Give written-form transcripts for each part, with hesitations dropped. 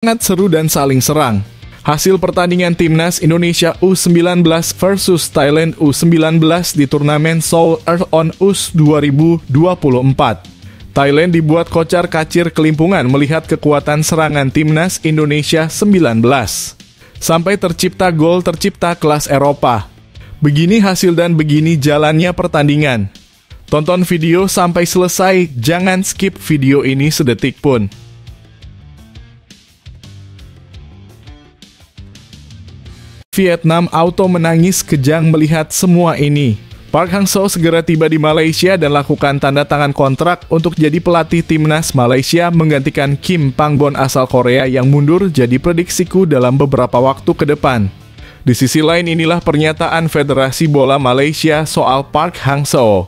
Sangat seru dan saling serang. Hasil pertandingan Timnas Indonesia U19 versus Thailand U19 di turnamen Seoul Earth on US 2024. Thailand dibuat kocar-kacir kelimpungan melihat kekuatan serangan Timnas Indonesia 19. Sampai tercipta gol tercipta kelas Eropa. Begini hasil dan begini jalannya pertandingan. Tonton video sampai selesai, jangan skip video ini sedetik pun. Vietnam Auto menangis kejang melihat semua ini. Park Hang-seo segera tiba di Malaysia dan lakukan tanda tangan kontrak untuk jadi pelatih Timnas Malaysia menggantikan Kim Pang-bon asal Korea yang mundur jadi prediksiku dalam beberapa waktu ke depan. Di sisi lain inilah pernyataan Federasi Bola Malaysia soal Park Hang-seo.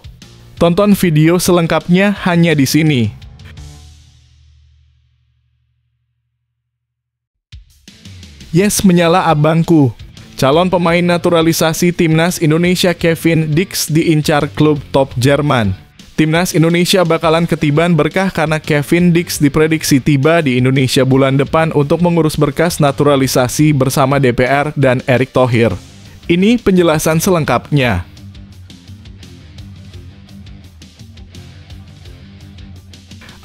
Tonton video selengkapnya hanya di sini. Yes, menyala abangku. Calon pemain naturalisasi Timnas Indonesia Kevin Dix diincar klub top Jerman. Timnas Indonesia bakalan ketiban berkah karena Kevin Dix diprediksi tiba di Indonesia bulan depan untuk mengurus berkas naturalisasi bersama DPR dan Erick Thohir. Ini penjelasan selengkapnya.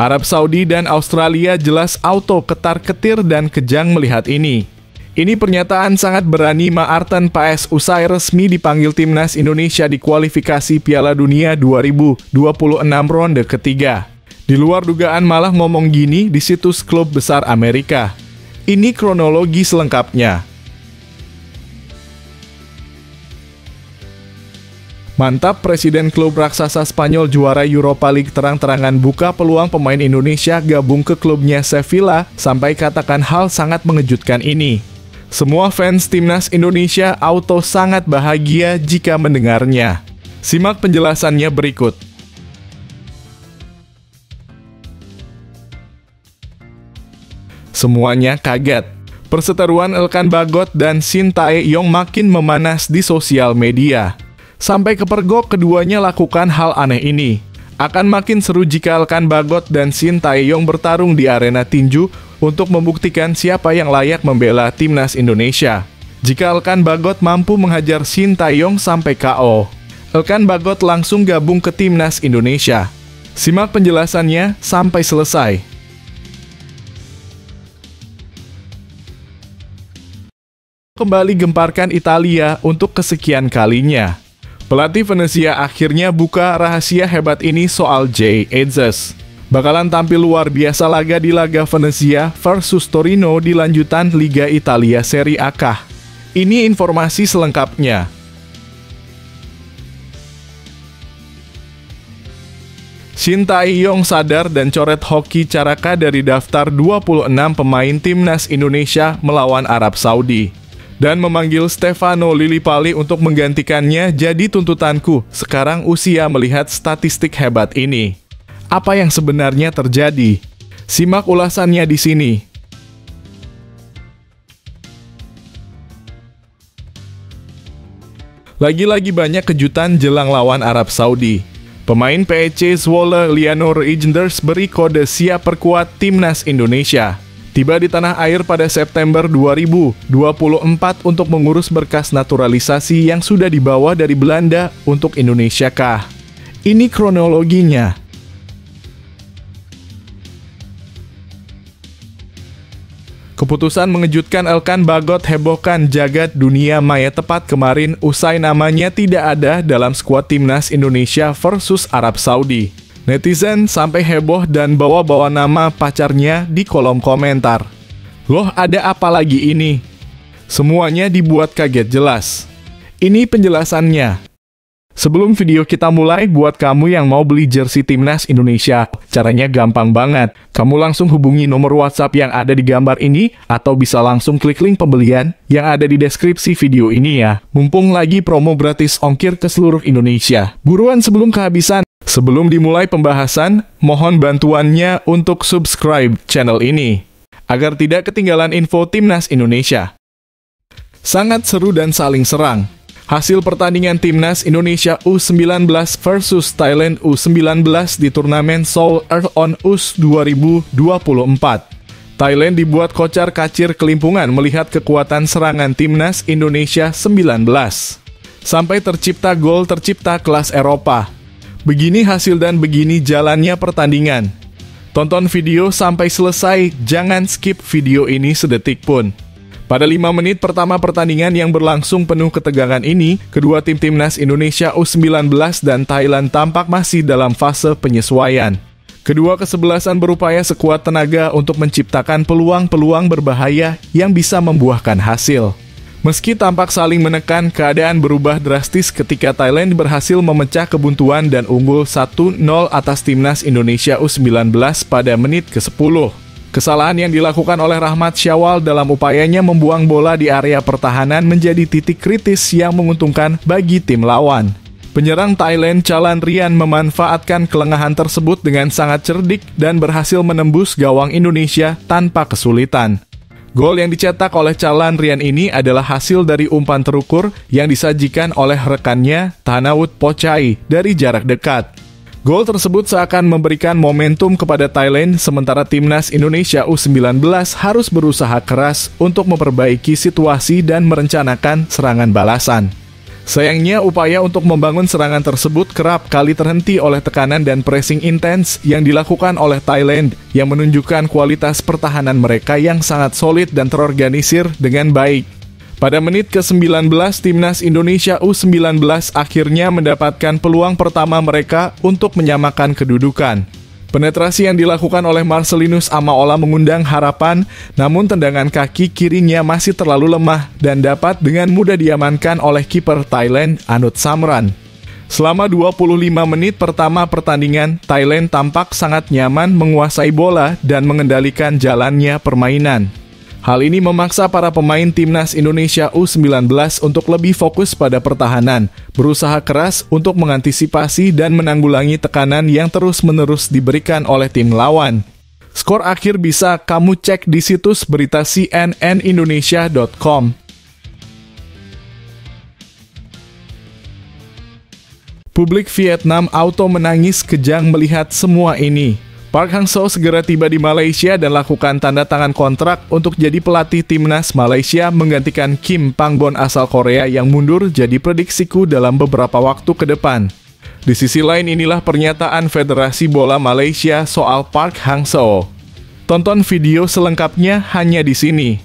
Arab Saudi dan Australia jelas auto ketar-ketir dan kejang melihat ini. Ini pernyataan sangat berani Maarten Paes usai resmi dipanggil Timnas Indonesia di kualifikasi Piala Dunia 2026 ronde ketiga. Di luar dugaan malah ngomong gini di situs klub besar Amerika. Ini kronologi selengkapnya. Mantap, Presiden klub raksasa Spanyol juara Europa League terang-terangan buka peluang pemain Indonesia gabung ke klubnya Sevilla sampai katakan hal sangat mengejutkan ini. Semua fans Timnas Indonesia auto sangat bahagia jika mendengarnya. Simak penjelasannya berikut. Semuanya kaget. Perseteruan Elkan Bagot dan Shin Tae-yong makin memanas di sosial media. Sampai kepergok keduanya lakukan hal aneh ini. Akan makin seru jika Elkan Bagot dan Shin Tae-yong bertarung di arena tinju untuk membuktikan siapa yang layak membela Timnas Indonesia. Jika Elkan Bagot mampu menghajar Shin Tae-yong sampai KO, Elkan Bagot langsung gabung ke Timnas Indonesia. Simak penjelasannya sampai selesai. Kembali gemparkan Italia untuk kesekian kalinya. Pelatih Venezia akhirnya buka rahasia hebat ini soal Jay Edzes. Bakalan tampil luar biasa laga di laga Venezia versus Torino di lanjutan Liga Italia Serie A. Ini informasi selengkapnya. Shin Tae-yong sadar dan coret Hoki Caraka dari daftar 26 pemain Timnas Indonesia melawan Arab Saudi. Dan memanggil Stefano Lillipali untuk menggantikannya. Jadi tuntutanku, sekarang usia melihat statistik hebat ini. Apa yang sebenarnya terjadi? Simak ulasannya di sini. Lagi-lagi banyak kejutan jelang lawan Arab Saudi. Pemain PEC Zwolle Leonor Eijnders beri kode siap perkuat Timnas Indonesia. Tiba di tanah air pada September 2024 untuk mengurus berkas naturalisasi yang sudah dibawa dari Belanda untuk Indonesia. Ini kronologinya. Keputusan mengejutkan Elkan Bagot hebohkan jagat dunia maya tepat kemarin usai namanya tidak ada dalam skuad Timnas Indonesia versus Arab Saudi. Netizen sampai heboh dan bawa-bawa nama pacarnya di kolom komentar. Loh, ada apa lagi ini? Semuanya dibuat kaget jelas. Ini penjelasannya. Sebelum video kita mulai, buat kamu yang mau beli jersey Timnas Indonesia, caranya gampang banget. Kamu langsung hubungi nomor WhatsApp yang ada di gambar ini, atau bisa langsung klik link pembelian yang ada di deskripsi video ini ya. Mumpung lagi promo gratis ongkir ke seluruh Indonesia. Buruan sebelum kehabisan. Sebelum dimulai pembahasan, mohon bantuannya untuk subscribe channel ini, agar tidak ketinggalan info Timnas Indonesia. Sangat seru dan saling serang. Hasil pertandingan Timnas Indonesia U19 versus Thailand U19 di turnamen Seoul Earth on US 2024. Thailand dibuat kocar-kacir kelimpungan melihat kekuatan serangan timnas Indonesia 19. Sampai tercipta gol tercipta kelas Eropa. Begini hasil dan begini jalannya pertandingan. Tonton video sampai selesai, jangan skip video ini sedetik pun. Pada 5 menit pertama pertandingan yang berlangsung penuh ketegangan ini, kedua tim timnas Indonesia U19 dan Thailand tampak masih dalam fase penyesuaian. Kedua kesebelasan berupaya sekuat tenaga untuk menciptakan peluang-peluang berbahaya yang bisa membuahkan hasil. Meski tampak saling menekan, keadaan berubah drastis ketika Thailand berhasil memecah kebuntuan dan unggul 1-0 atas timnas Indonesia U19 pada menit ke-10. Kesalahan yang dilakukan oleh Rahmat Syawal dalam upayanya membuang bola di area pertahanan menjadi titik kritis yang menguntungkan bagi tim lawan. Penyerang Thailand Chalan Rian memanfaatkan kelengahan tersebut dengan sangat cerdik dan berhasil menembus gawang Indonesia tanpa kesulitan. Gol yang dicetak oleh Chalan Rian ini adalah hasil dari umpan terukur yang disajikan oleh rekannya Thanawut Pochai dari jarak dekat. Gol tersebut seakan memberikan momentum kepada Thailand, sementara timnas Indonesia U19 harus berusaha keras untuk memperbaiki situasi dan merencanakan serangan balasan. Sayangnya, upaya untuk membangun serangan tersebut kerap kali terhenti oleh tekanan dan pressing intens yang dilakukan oleh Thailand yang menunjukkan kualitas pertahanan mereka yang sangat solid dan terorganisir dengan baik. Pada menit ke-19, timnas Indonesia U19 akhirnya mendapatkan peluang pertama mereka untuk menyamakan kedudukan. Penetrasi yang dilakukan oleh Marcelinus Amaola mengundang harapan, namun tendangan kaki kirinya masih terlalu lemah dan dapat dengan mudah diamankan oleh kiper Thailand, Anut Samran. Selama 25 menit pertama pertandingan, Thailand tampak sangat nyaman menguasai bola dan mengendalikan jalannya permainan. Hal ini memaksa para pemain timnas Indonesia U19 untuk lebih fokus pada pertahanan, berusaha keras untuk mengantisipasi dan menanggulangi tekanan yang terus-menerus diberikan oleh tim lawan. Skor akhir bisa kamu cek di situs berita cnnindonesia.com. Publik Vietnam auto menangis kejang melihat semua ini. Park Hang-seo segera tiba di Malaysia dan lakukan tanda tangan kontrak untuk jadi pelatih timnas Malaysia menggantikan Kim Pang-bon asal Korea yang mundur jadi prediksiku dalam beberapa waktu ke depan. Di sisi lain inilah pernyataan Federasi Bola Malaysia soal Park Hang-seo. Tonton video selengkapnya hanya di sini.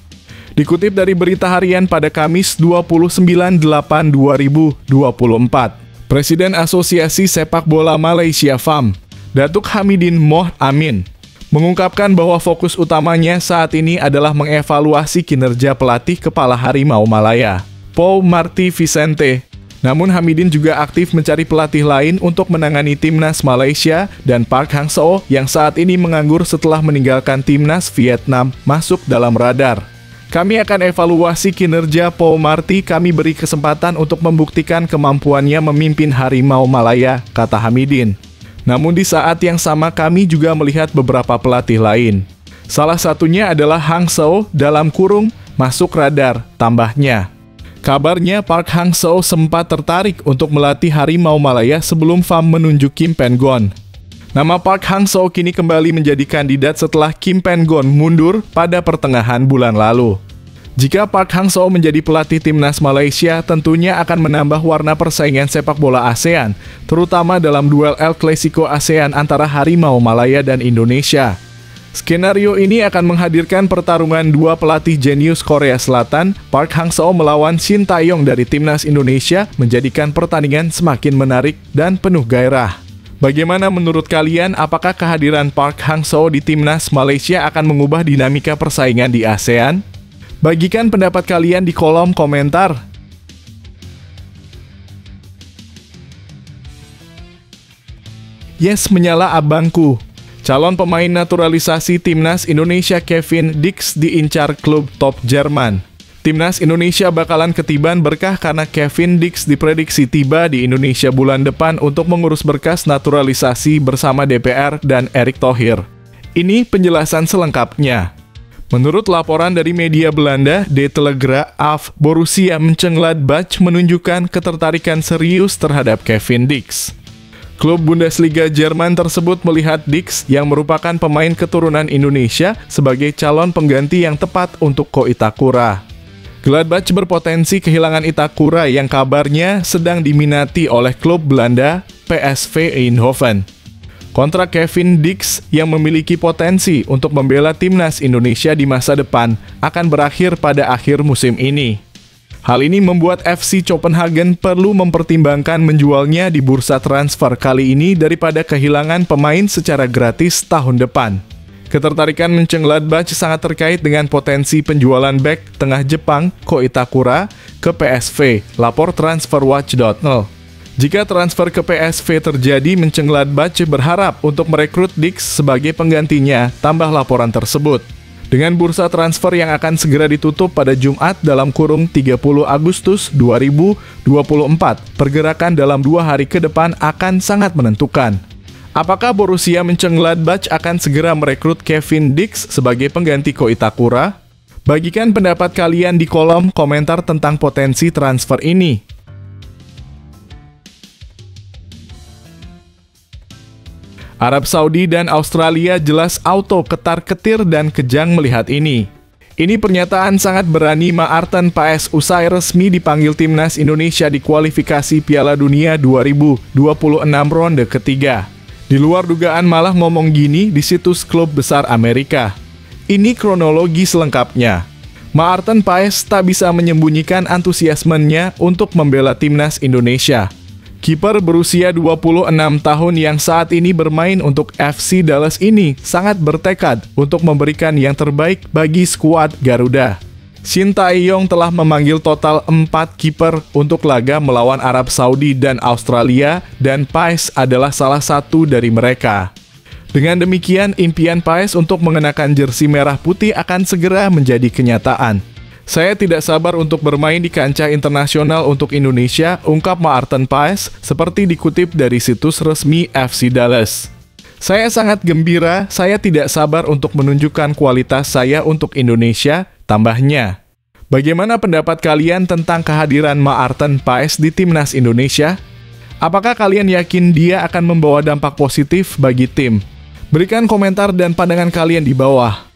Dikutip dari Berita Harian pada Kamis 29/8/2024, Presiden Asosiasi Sepak Bola Malaysia FAM, Datuk Hamidin Moh Amin, mengungkapkan bahwa fokus utamanya saat ini adalah mengevaluasi kinerja pelatih kepala Harimau Malaya, Paul Marty Vicente. Namun Hamidin juga aktif mencari pelatih lain untuk menangani timnas Malaysia dan Park Hang-seo yang saat ini menganggur setelah meninggalkan timnas Vietnam masuk dalam radar. Kami akan evaluasi kinerja Paul Marty, kami beri kesempatan untuk membuktikan kemampuannya memimpin Harimau Malaya, kata Hamidin. Namun di saat yang sama kami juga melihat beberapa pelatih lain. Salah satunya adalah Hang-seo masuk radar, tambahnya. Kabarnya Park Hang-seo sempat tertarik untuk melatih Harimau Malaya sebelum FAM menunjuk Kim Pen-gon. Nama Park Hang-seo kini kembali menjadi kandidat setelah Kim Pen-gon mundur pada pertengahan bulan lalu. Jika Park Hang-seo menjadi pelatih timnas Malaysia, tentunya akan menambah warna persaingan sepak bola ASEAN, terutama dalam duel El Clasico ASEAN antara Harimau Malaya dan Indonesia. Skenario ini akan menghadirkan pertarungan dua pelatih jenius Korea Selatan, Park Hang-seo melawan Shin Tae-yong dari timnas Indonesia, menjadikan pertandingan semakin menarik dan penuh gairah. Bagaimana menurut kalian, apakah kehadiran Park Hang-seo di timnas Malaysia akan mengubah dinamika persaingan di ASEAN? Bagikan pendapat kalian di kolom komentar. Yes, menyala abangku. Calon pemain naturalisasi timnas Indonesia Kevin Dix diincar klub top Jerman. Timnas Indonesia bakalan ketiban berkah karena Kevin Dix diprediksi tiba di Indonesia bulan depan untuk mengurus berkas naturalisasi bersama DPR dan Erick Thohir. Ini penjelasan selengkapnya. Menurut laporan dari media Belanda, De Telegraaf, Borussia Mönchengladbach menunjukkan ketertarikan serius terhadap Kevin Dix. Klub Bundesliga Jerman tersebut melihat Dix yang merupakan pemain keturunan Indonesia sebagai calon pengganti yang tepat untuk Ko Itakura. Gladbach berpotensi kehilangan Itakura yang kabarnya sedang diminati oleh klub Belanda PSV Eindhoven. Kontrak Kevin Dix yang memiliki potensi untuk membela timnas Indonesia di masa depan akan berakhir pada akhir musim ini. Hal ini membuat FC Copenhagen perlu mempertimbangkan menjualnya di bursa transfer kali ini daripada kehilangan pemain secara gratis tahun depan. Ketertarikan Mönchengladbach sangat terkait dengan potensi penjualan bek tengah Jepang Ko Itakura ke PSV, lapor transferwatch.no. Jika transfer ke PSV terjadi, Mönchengladbach berharap untuk merekrut Dix sebagai penggantinya, tambah laporan tersebut. Dengan bursa transfer yang akan segera ditutup pada Jumat dalam kurung 30 Agustus 2024, pergerakan dalam 2 hari ke depan akan sangat menentukan. Apakah Borussia Mönchengladbach akan segera merekrut Kevin Dix sebagai pengganti Ko Itakura? Bagikan pendapat kalian di kolom komentar tentang potensi transfer ini. Arab Saudi dan Australia jelas auto ketar-ketir dan kejang melihat ini. Ini pernyataan sangat berani Maarten Paes usai resmi dipanggil timnas Indonesia di kualifikasi Piala Dunia 2026 ronde ketiga. Di luar dugaan malah ngomong gini di situs klub besar Amerika. Ini kronologi selengkapnya. Maarten Paes tak bisa menyembunyikan antusiasmenya untuk membela timnas Indonesia. Kiper berusia 26 tahun yang saat ini bermain untuk FC Dallas ini sangat bertekad untuk memberikan yang terbaik bagi skuad Garuda. Shin Tae-yong telah memanggil total 4 kiper untuk laga melawan Arab Saudi dan Australia, dan Paes adalah salah satu dari mereka. Dengan demikian, impian Paes untuk mengenakan jersey merah putih akan segera menjadi kenyataan. Saya tidak sabar untuk bermain di kancah internasional untuk Indonesia, ungkap Maarten Paes, seperti dikutip dari situs resmi FC Dallas. Saya sangat gembira, saya tidak sabar untuk menunjukkan kualitas saya untuk Indonesia, tambahnya. Bagaimana pendapat kalian tentang kehadiran Maarten Paes di timnas Indonesia? Apakah kalian yakin dia akan membawa dampak positif bagi tim? Berikan komentar dan pandangan kalian di bawah.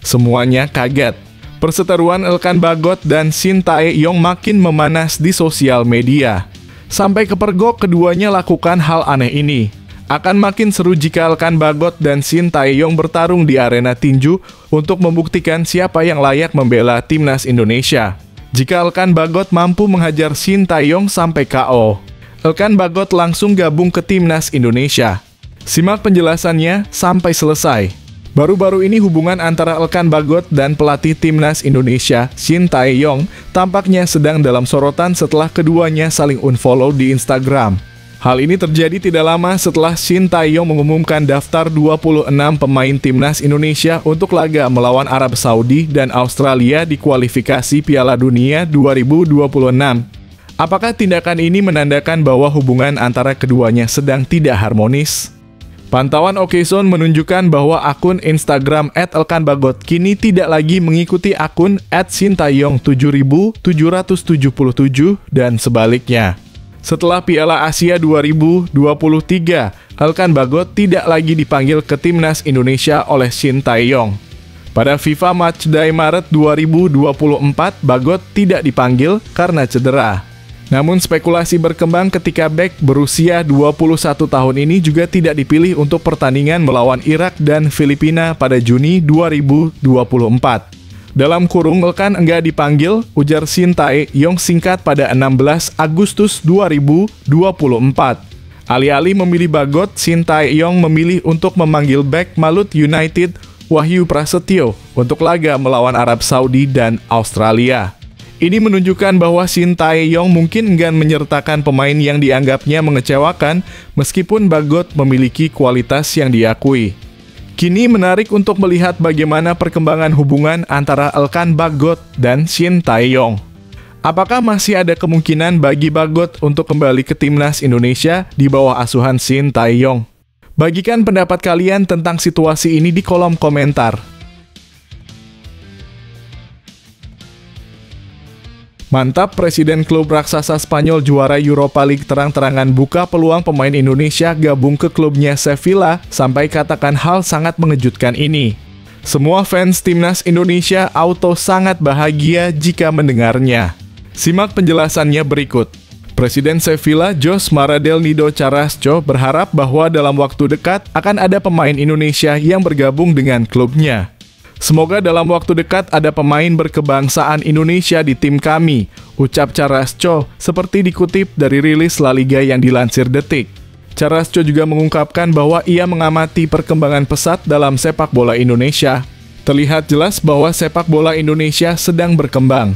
Semuanya kaget. Perseteruan Elkan Bagot dan Shin Tae-yong makin memanas di sosial media. Sampai kepergok keduanya lakukan hal aneh ini. Akan makin seru jika Elkan Bagot dan Shin Tae-yong bertarung di arena tinju untuk membuktikan siapa yang layak membela timnas Indonesia. Jika Elkan Bagot mampu menghajar Shin Tae-yong sampai KO, Elkan Bagot langsung gabung ke timnas Indonesia. Simak penjelasannya sampai selesai. Baru-baru ini hubungan antara Elkan Bagot dan pelatih timnas Indonesia, Shin Tae-yong, tampaknya sedang dalam sorotan setelah keduanya saling unfollow di Instagram. Hal ini terjadi tidak lama setelah Shin Tae-yong mengumumkan daftar 26 pemain timnas Indonesia untuk laga melawan Arab Saudi dan Australia di kualifikasi Piala Dunia 2026. Apakah tindakan ini menandakan bahwa hubungan antara keduanya sedang tidak harmonis? Pantauan Okezone menunjukkan bahwa akun Instagram @elkanbagot kini tidak lagi mengikuti akun @sintayong7777 dan sebaliknya. Setelah Piala Asia 2023, Elkan Bagot tidak lagi dipanggil ke timnas Indonesia oleh Shin Tae-yong. Pada FIFA Matchday Maret 2024, Bagot tidak dipanggil karena cedera. Namun spekulasi berkembang ketika bek berusia 21 tahun ini juga tidak dipilih untuk pertandingan melawan Irak dan Filipina pada Juni 2024. Dalam kurung Elkan enggak dipanggil, ujar Shin Tae-yong singkat pada 16 Agustus 2024. Alih-alih memilih Bagot, Shin Tae-yong memilih untuk memanggil bek Malut United Wahyu Prasetyo untuk laga melawan Arab Saudi dan Australia. Ini menunjukkan bahwa Shin Tae-yong mungkin enggan menyertakan pemain yang dianggapnya mengecewakan meskipun Bagot memiliki kualitas yang diakui. Kini menarik untuk melihat bagaimana perkembangan hubungan antara Elkan Bagot dan Shin Tae-yong. Apakah masih ada kemungkinan bagi Bagot untuk kembali ke timnas Indonesia di bawah asuhan Shin Tae-yong? Bagikan pendapat kalian tentang situasi ini di kolom komentar. Mantap, Presiden klub raksasa Spanyol juara Europa League terang-terangan buka peluang pemain Indonesia gabung ke klubnya Sevilla, sampai katakan hal sangat mengejutkan ini. Semua fans timnas Indonesia auto sangat bahagia jika mendengarnya. Simak penjelasannya berikut. Presiden Sevilla Jose Maradel Nido Carrasco berharap bahwa dalam waktu dekat akan ada pemain Indonesia yang bergabung dengan klubnya. Semoga dalam waktu dekat ada pemain berkebangsaan Indonesia di tim kami, ucap Carrasco, seperti dikutip dari rilis La Liga yang dilansir Detik. Carrasco juga mengungkapkan bahwa ia mengamati perkembangan pesat dalam sepak bola Indonesia. Terlihat jelas bahwa sepak bola Indonesia sedang berkembang.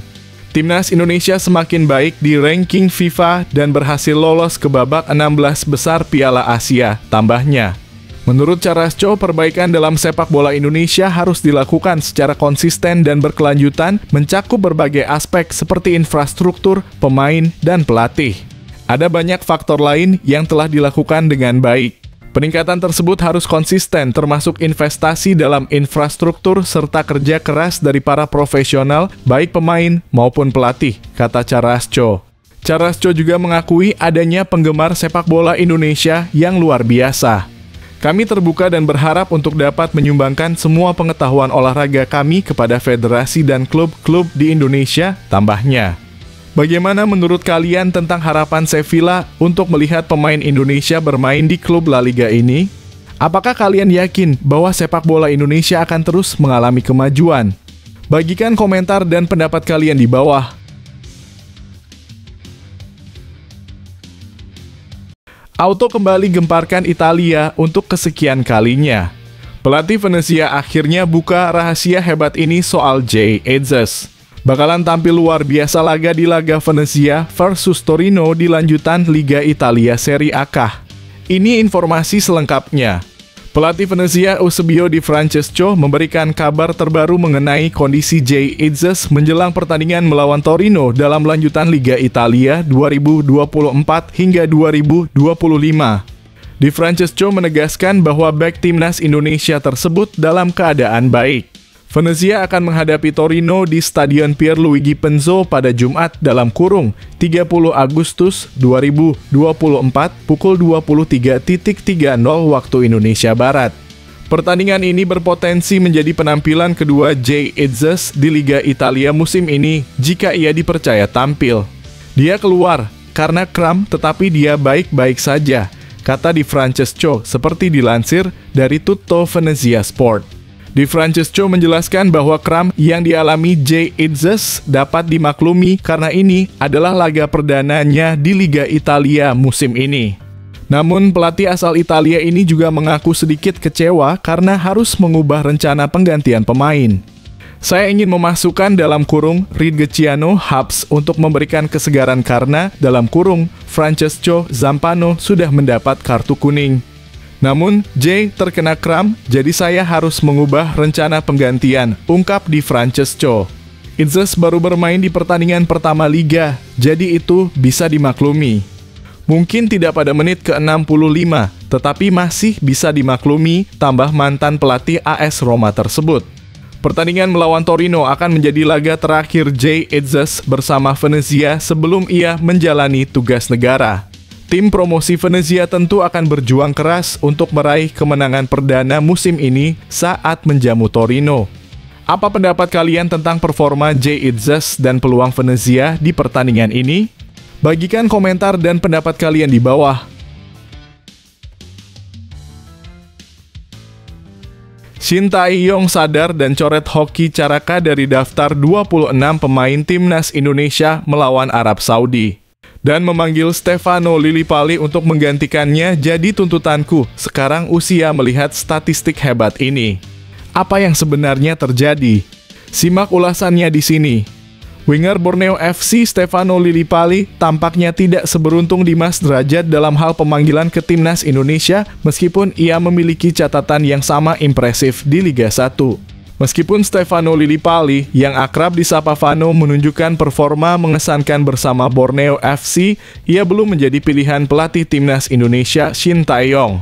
Timnas Indonesia semakin baik di ranking FIFA dan berhasil lolos ke babak 16 besar Piala Asia, tambahnya. Menurut Carrasco, perbaikan dalam sepak bola Indonesia harus dilakukan secara konsisten dan berkelanjutan, mencakup berbagai aspek seperti infrastruktur, pemain, dan pelatih. Ada banyak faktor lain yang telah dilakukan dengan baik. Peningkatan tersebut harus konsisten, termasuk investasi dalam infrastruktur serta kerja keras dari para profesional, baik pemain maupun pelatih, kata Carrasco. Carrasco juga mengakui adanya penggemar sepak bola Indonesia yang luar biasa. Kami terbuka dan berharap untuk dapat menyumbangkan semua pengetahuan olahraga kami kepada federasi dan klub-klub di Indonesia, tambahnya. Bagaimana menurut kalian tentang harapan Sevilla untuk melihat pemain Indonesia bermain di klub La Liga ini? Apakah kalian yakin bahwa sepak bola Indonesia akan terus mengalami kemajuan? Bagikan komentar dan pendapat kalian di bawah. Auto kembali gemparkan Italia untuk kesekian kalinya. Pelatih Venezia akhirnya buka rahasia hebat ini soal Jay Ezzes. Bakalan tampil luar biasa laga di laga Venezia versus Torino di lanjutan Liga Italia Serie A. Ini informasi selengkapnya. Pelatih Venezia Eusebio Di Francesco memberikan kabar terbaru mengenai kondisi Jay Ezzes menjelang pertandingan melawan Torino dalam lanjutan Liga Italia 2024 hingga 2025. Di Francesco menegaskan bahwa bek timnas Indonesia tersebut dalam keadaan baik. Venezia akan menghadapi Torino di Stadion Pierluigi Penzo pada Jumat dalam kurung 30 Agustus 2024 pukul 23.30 waktu Indonesia Barat. Pertandingan ini berpotensi menjadi penampilan kedua Jay Ezzes di Liga Italia musim ini jika ia dipercaya tampil. Dia keluar karena kram tetapi dia baik-baik saja, kata Di Francesco seperti dilansir dari Tutto Venezia Sport. Di Francesco menjelaskan bahwa kram yang dialami Jay Ezzes dapat dimaklumi karena ini adalah laga perdananya di Liga Italia musim ini. Namun pelatih asal Italia ini juga mengaku sedikit kecewa karena harus mengubah rencana penggantian pemain. Saya ingin memasukkan dalam kurung Ridgeciano Habs untuk memberikan kesegaran karena dalam kurung Francesco Zampano sudah mendapat kartu kuning. Namun, Jay terkena kram, jadi saya harus mengubah rencana penggantian, ungkap Di Francesco. Ezzes baru bermain di pertandingan pertama Liga, jadi itu bisa dimaklumi. Mungkin tidak pada menit ke-65, tetapi masih bisa dimaklumi, tambah mantan pelatih AS Roma tersebut. Pertandingan melawan Torino akan menjadi laga terakhir Jay Ezzes bersama Venezia sebelum ia menjalani tugas negara. Tim promosi Venezia tentu akan berjuang keras untuk meraih kemenangan perdana musim ini saat menjamu Torino. Apa pendapat kalian tentang performa Jay Ezzes dan peluang Venezia di pertandingan ini? Bagikan komentar dan pendapat kalian di bawah. Shin Tae-yong sadar dan coret hoki Caraka dari daftar 26 pemain timnas Indonesia melawan Arab Saudi. Dan memanggil Stefano Lillipali untuk menggantikannya jadi tuntutanku sekarang usia melihat statistik hebat ini. Apa yang sebenarnya terjadi? Simak ulasannya di sini. Winger Borneo FC Stefano Lillipali tampaknya tidak seberuntung Dimas Derajat dalam hal pemanggilan ke timnas Indonesia meskipun ia memiliki catatan yang sama impresif di Liga 1. Meskipun Stefano Lillipali yang akrab disapa Vano menunjukkan performa mengesankan bersama Borneo FC, ia belum menjadi pilihan pelatih timnas Indonesia Shin Tae-yong.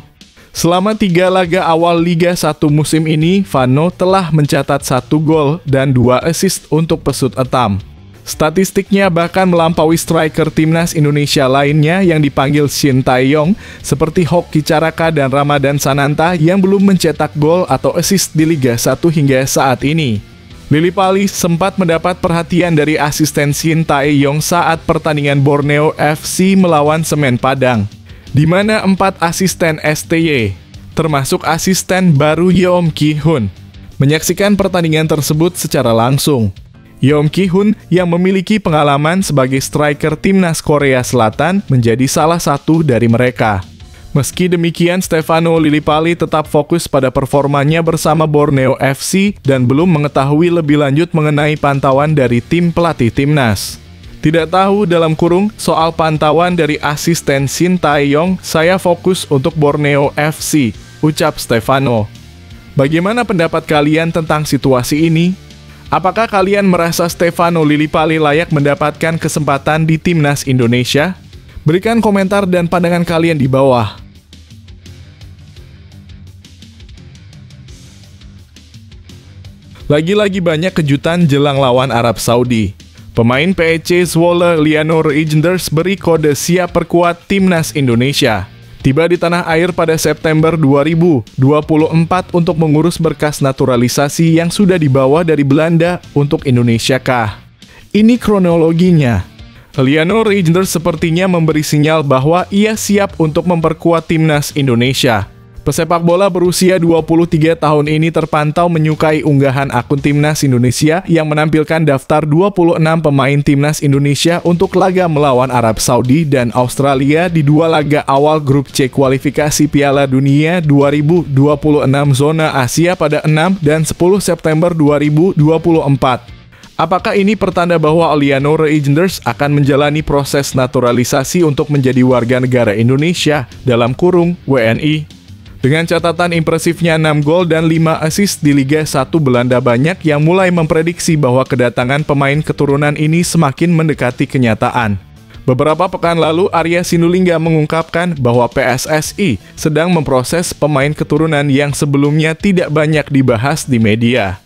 Selama 3 laga awal Liga 1 musim ini, Vano telah mencatat 1 gol dan 2 assist untuk pesut etam. Statistiknya bahkan melampaui striker timnas Indonesia lainnya yang dipanggil Shin Tae-yong, seperti Hoki Caraka dan Ramadan Sananta yang belum mencetak gol atau assist di Liga 1 hingga saat ini. Lily Pali sempat mendapat perhatian dari asisten Shin Tae-yong saat pertandingan Borneo FC melawan Semen Padang, di mana 4 asisten STY, termasuk asisten baru Yeom Ki-hun, menyaksikan pertandingan tersebut secara langsung. Yeom Ki-hun yang memiliki pengalaman sebagai striker timnas Korea Selatan menjadi salah satu dari mereka. Meski demikian, Stefano Lillipali tetap fokus pada performanya bersama Borneo FC dan belum mengetahui lebih lanjut mengenai pantauan dari tim pelatih timnas. Tidak tahu dalam kurung soal pantauan dari asisten Shin Tae-yong, saya fokus untuk Borneo FC, ucap Stefano. Bagaimana pendapat kalian tentang situasi ini? Apakah kalian merasa Stefano Lillipali layak mendapatkan kesempatan di timnas Indonesia? Berikan komentar dan pandangan kalian di bawah. Lagi-lagi banyak kejutan jelang lawan Arab Saudi. Pemain PEC Zwolle Lianor Reijnders beri kode siap perkuat timnas Indonesia. Tiba di tanah air pada September 2024 untuk mengurus berkas naturalisasi yang sudah dibawa dari Belanda untuk Indonesia kah? Ini kronologinya. Lianor Reijnders sepertinya memberi sinyal bahwa ia siap untuk memperkuat timnas Indonesia. Pesepak bola berusia 23 tahun ini terpantau menyukai unggahan akun timnas Indonesia yang menampilkan daftar 26 pemain timnas Indonesia untuk laga melawan Arab Saudi dan Australia di 2 laga awal grup C kualifikasi Piala Dunia 2026 zona Asia pada 6 dan 10 September 2024. Apakah ini pertanda bahwa Lianor Reijnders akan menjalani proses naturalisasi untuk menjadi warga negara Indonesia dalam kurung WNI? Dengan catatan impresifnya 6 gol dan 5 assist di Liga 1 Belanda, banyak yang mulai memprediksi bahwa kedatangan pemain keturunan ini semakin mendekati kenyataan. Beberapa pekan lalu, Arya Sinulinga mengungkapkan bahwa PSSI sedang memproses pemain keturunan yang sebelumnya tidak banyak dibahas di media.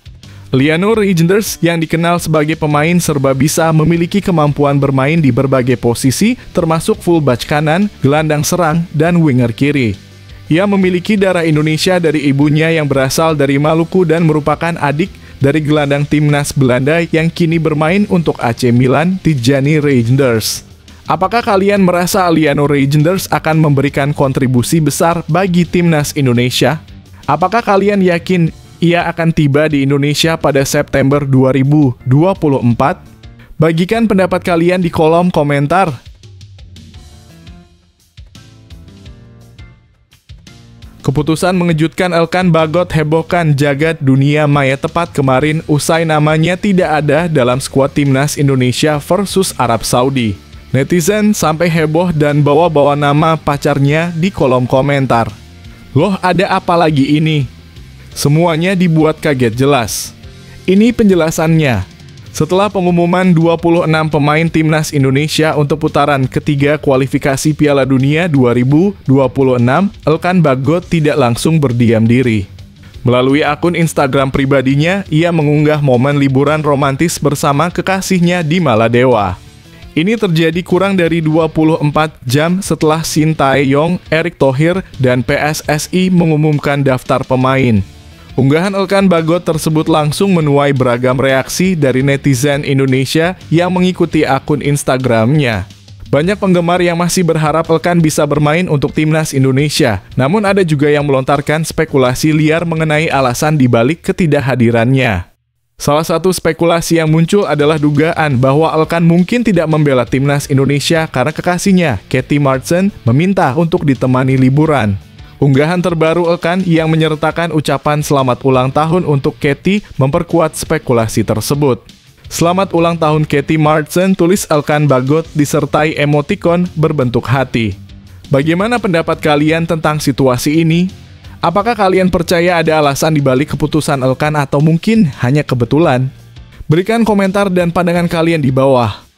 Lianor Reijnders yang dikenal sebagai pemain serba bisa memiliki kemampuan bermain di berbagai posisi, termasuk fullback kanan, gelandang serang, dan winger kiri. Ia memiliki darah Indonesia dari ibunya yang berasal dari Maluku dan merupakan adik dari gelandang timnas Belanda yang kini bermain untuk AC Milan, Tijani Reijnders. Apakah kalian merasa Lianor Reijnders akan memberikan kontribusi besar bagi timnas Indonesia? Apakah kalian yakin ia akan tiba di Indonesia pada September 2024? Bagikan pendapat kalian di kolom komentar. Keputusan mengejutkan Elkan Bagot hebohkan jagat dunia maya tepat kemarin usai namanya tidak ada dalam skuad timnas Indonesia versus Arab Saudi. Netizen sampai heboh dan bawa-bawa nama pacarnya di kolom komentar. Loh, ada apa lagi ini? Semuanya dibuat kaget jelas. Ini penjelasannya. Setelah pengumuman 26 pemain timnas Indonesia untuk putaran ketiga kualifikasi Piala Dunia 2026, Elkan Bagot tidak langsung berdiam diri. Melalui akun Instagram pribadinya, ia mengunggah momen liburan romantis bersama kekasihnya di Maladewa. Ini terjadi kurang dari 24 jam setelah Shin Tae-yong, Erick Thohir, dan PSSI mengumumkan daftar pemain. Unggahan Elkan Bagot tersebut langsung menuai beragam reaksi dari netizen Indonesia yang mengikuti akun Instagramnya. Banyak penggemar yang masih berharap Elkan bisa bermain untuk timnas Indonesia, namun ada juga yang melontarkan spekulasi liar mengenai alasan dibalik ketidakhadirannya. Salah satu spekulasi yang muncul adalah dugaan bahwa Elkan mungkin tidak membela timnas Indonesia karena kekasihnya, Katie Martsen, meminta untuk ditemani liburan. Unggahan terbaru Elkan yang menyertakan ucapan selamat ulang tahun untuk Katie memperkuat spekulasi tersebut. Selamat ulang tahun Katie Martsen, tulis Elkan Bagot disertai emotikon berbentuk hati. Bagaimana pendapat kalian tentang situasi ini? Apakah kalian percaya ada alasan dibalik keputusan Elkan atau mungkin hanya kebetulan? Berikan komentar dan pandangan kalian di bawah.